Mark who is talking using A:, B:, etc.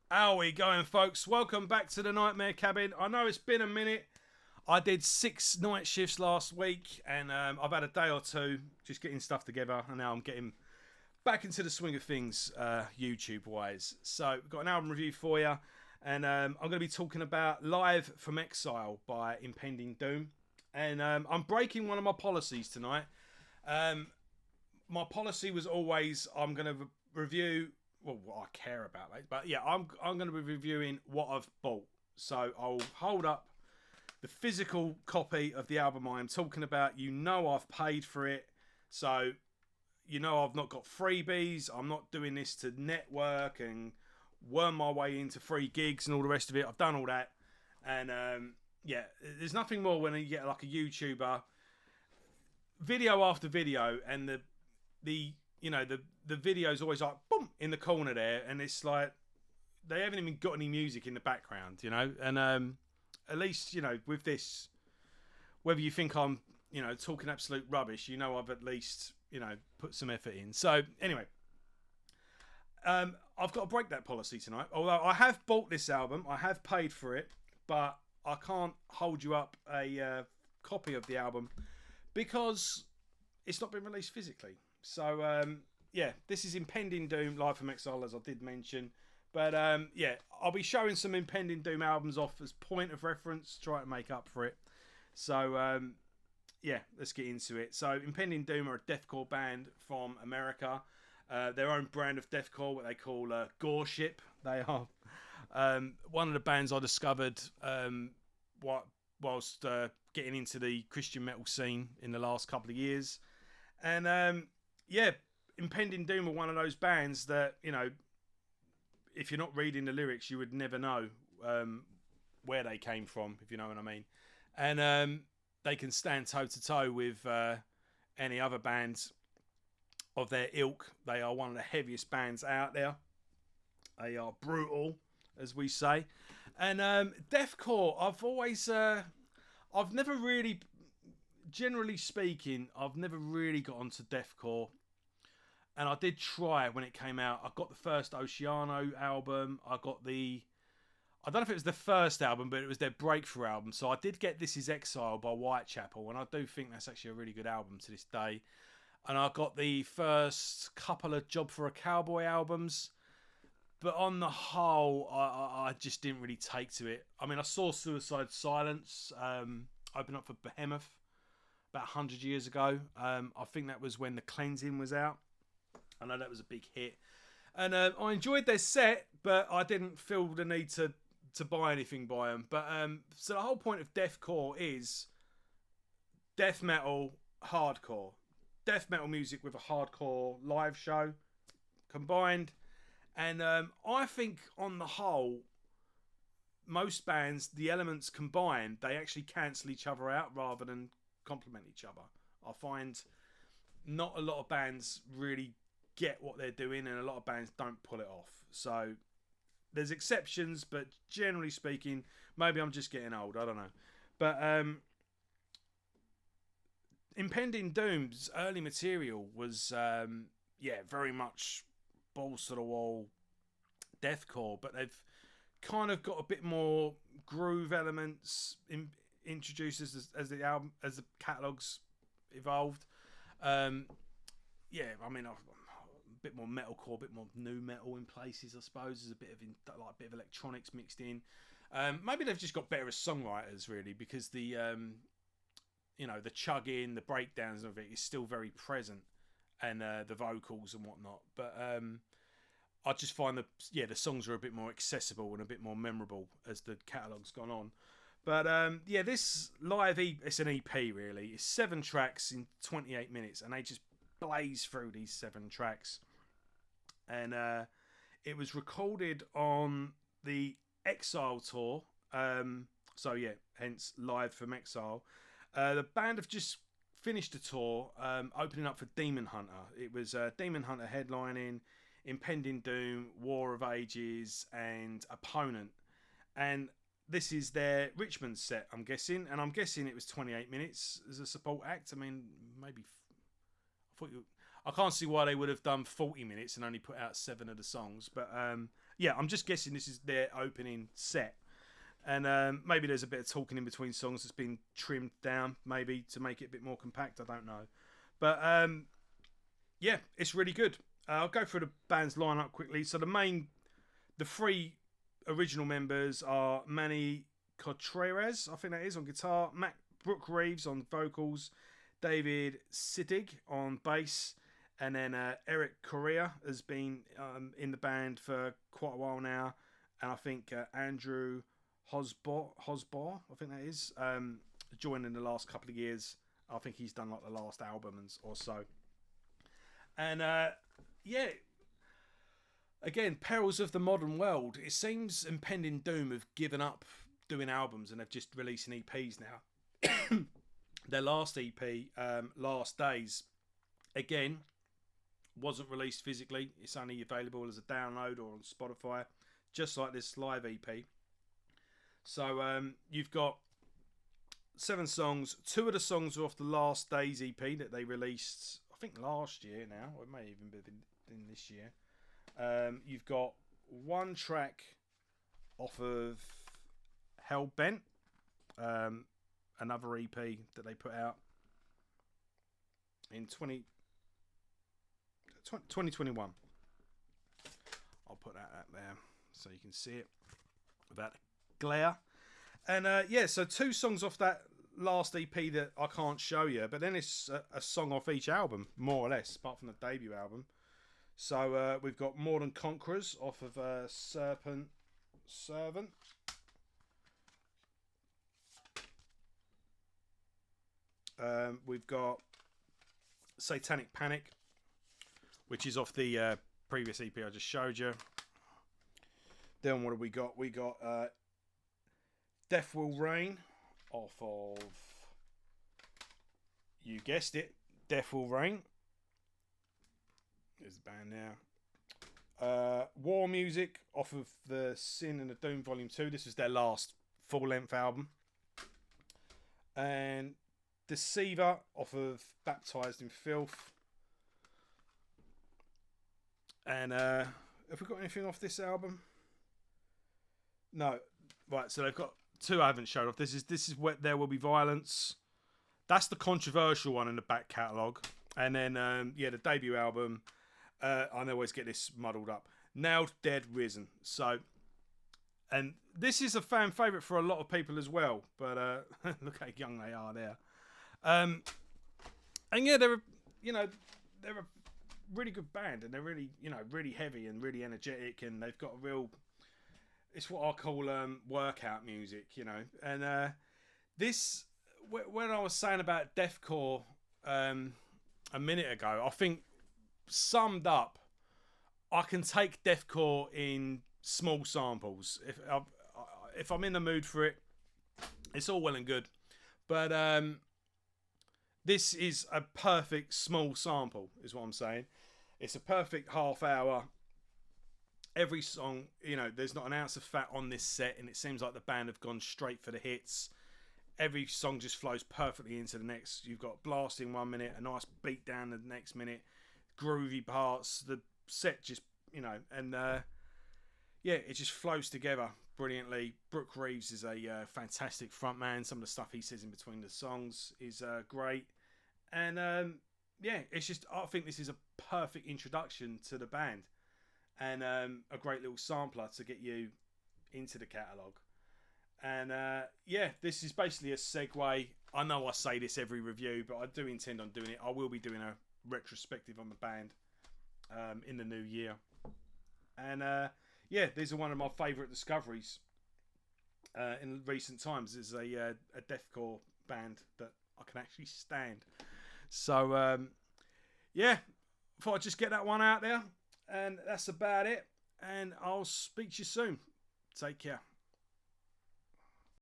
A: How we going, folks? Welcome back to the Nightmare Cabin. I know it's been a minute. I did 6 night shifts last week, and I've had a day or two just getting stuff together, and now I'm getting back into the swing of things, YouTube-wise. So, we've got an album review for you, and I'm going to be talking about Live from Exile by Impending Doom. And I'm breaking one of my policies tonight. My policy was always I'm going to review what I care about, mate. But yeah, I'm going to be reviewing what I've bought. So I'll hold up the physical copy of the album I am talking about. You know I've paid for it, so you know I've not got freebies. I'm not doing this to network and worm my way into free gigs and all the rest of it. I've done all that, and yeah, there's nothing more when you get like a YouTuber video after video, and the video's always like boom in the corner there, and it's like they haven't even got any music in the background, and at least with this, whether you think I'm talking absolute rubbish, I've at least put some effort in. So anyway, I've got to break that policy tonight. Although I have bought this album, I have paid for it, but I can't hold you up a copy of the album because it's not been released physically. So yeah, this is Impending Doom Live from Exile, as I did mention. But yeah, I'll be showing some Impending Doom albums off as point of reference, try to make up for it. So yeah, let's get into it. So Impending Doom are a deathcore band from America. Their own brand of deathcore, what they call Goreship. They are one of the bands I discovered whilst getting into the Christian metal scene in the last couple of years. And yeah, Impending Doom are one of those bands that, if you're not reading the lyrics, you would never know where they came from, if you know what I mean. And they can stand toe to toe with any other bands of their ilk. They are one of the heaviest bands out there. They are brutal, as we say. And deathcore, I've never really, generally speaking, I've never really got onto deathcore. And I did try when it came out. I got the first Oceano album. I don't know if it was the first album, but it was their breakthrough album. So I did get This Is Exile by Whitechapel, and I do think that's actually a really good album to this day. And I got the first couple of Job for a Cowboy albums. But on the whole, I just didn't really take to it. I mean, I saw Suicide Silence open up for Behemoth about 100 years ago. I think that was when The Cleansing was out. I know that was a big hit. And I enjoyed their set, but I didn't feel the need to buy anything by them. But so the whole point of deathcore is death metal, hardcore. Death metal music with a hardcore live show combined. And I think on the whole, most bands, the elements combined, they actually cancel each other out rather than complement each other. I find not a lot of bands really get what they're doing, and a lot of bands don't pull it off. So there's exceptions, but generally speaking, maybe I'm just getting old, I don't know. But Impending Doom's early material was very much balls to the wall deathcore, but they've kind of got a bit more groove elements introduced as the catalogues evolved. Yeah, I mean, a bit more metalcore, a bit more new metal in places, I suppose. There's a bit of electronics mixed in. Maybe they've just got better as songwriters, really, because the the chugging, the breakdowns of it is still very present, and the vocals and whatnot. But I just find the songs are a bit more accessible and a bit more memorable as the catalogue's gone on. But this live it's an EP really. It's 7 tracks in 28 minutes, and they just blaze through these 7 tracks. And it was recorded on the Exile tour. So yeah, hence Live from Exile. The band have just finished the tour, opening up for Demon Hunter. It was Demon Hunter headlining, Impending Doom, War of Ages, and Opponent. And this is their Richmond set, I'm guessing. And I'm guessing it was 28 minutes as a support act. I mean, maybe... I can't see why they would have done 40 minutes and only put out 7 of the songs. But yeah, I'm just guessing this is their opening set. And maybe there's a bit of talking in between songs that's been trimmed down, maybe, to make it a bit more compact. I don't know. But yeah, it's really good. I'll go through the band's lineup quickly. So the 3 original members are Manny Contreras, I think that is, on guitar, Brooke Reeves on vocals, David Siddig on bass, and then Eric Correa has been in the band for quite a while now, and I think Andrew Hosbaugh, I think that is, joined in the last couple of years. I think he's done like the last album or so. And yeah, again, perils of the modern world. It seems Impending Doom have given up doing albums and they've just releasing EPs now. Their last EP, Last Days, again, wasn't released physically. It's only available as a download or on Spotify, just like this live EP. So you've got 7 songs. 2 of the songs are off the Last Days EP that they released, I think, last year now, or it may even be in this year. You've got 1 track off of Hellbent, another EP that they put out in 2021. I'll put that out there so you can see it without glare. And yeah, so 2 songs off that last EP that I can't show you, but then it's a song off each album, more or less, apart from the debut album. So we've got More Than Conquerors off of Servant. We've got Satanic Panic, which is off the previous EP I just showed you. Then what have we got? We got Death Will Reign off of, you guessed it, Death Will Reign. There's the band now. War Music off of the Sin and the Doom Volume 2. This is their last full-length album. And Deceiver off of Baptized in Filth. And have we got anything off this album? No. Right, so they've got 2 I haven't showed off. This is Where There Will Be Violence. That's the controversial one in the back catalogue. And then, yeah, the debut album, I always get this muddled up. Nailed, Dead, Risen. So, and this is a fan favourite for a lot of people as well. But look how young they are there. And yeah, they're a really good band, and they're really, really heavy and really energetic, and they've got a real, it's what I call workout music, And this, when I was saying about deathcore a minute ago, I think summed up, I can take deathcore in small samples. If I'm in the mood for it, it's all well and good. But this is a perfect small sample, is what I'm saying. It's a perfect half hour. Every song, there's not an ounce of fat on this set, and it seems like the band have gone straight for the hits. Every song just flows perfectly into the next. You've got blasting 1 minute, a nice beat down the next minute, groovy parts. The set just, and yeah, it just flows together brilliantly. Brooke Reeves is a fantastic frontman. Some of the stuff he says in between the songs is great. And yeah, it's just, I think this is a perfect introduction to the band, and a great little sampler to get you into the catalogue. And yeah, this is basically a segue. I know I say this every review, but I do intend on doing it. I will be doing a retrospective on the band in the new year. And yeah, these are one of my favourite discoveries in recent times. There's a deathcore band that I can actually stand. So yeah, thought I'd just get that one out there. And that's about it. And I'll speak to you soon. Take care.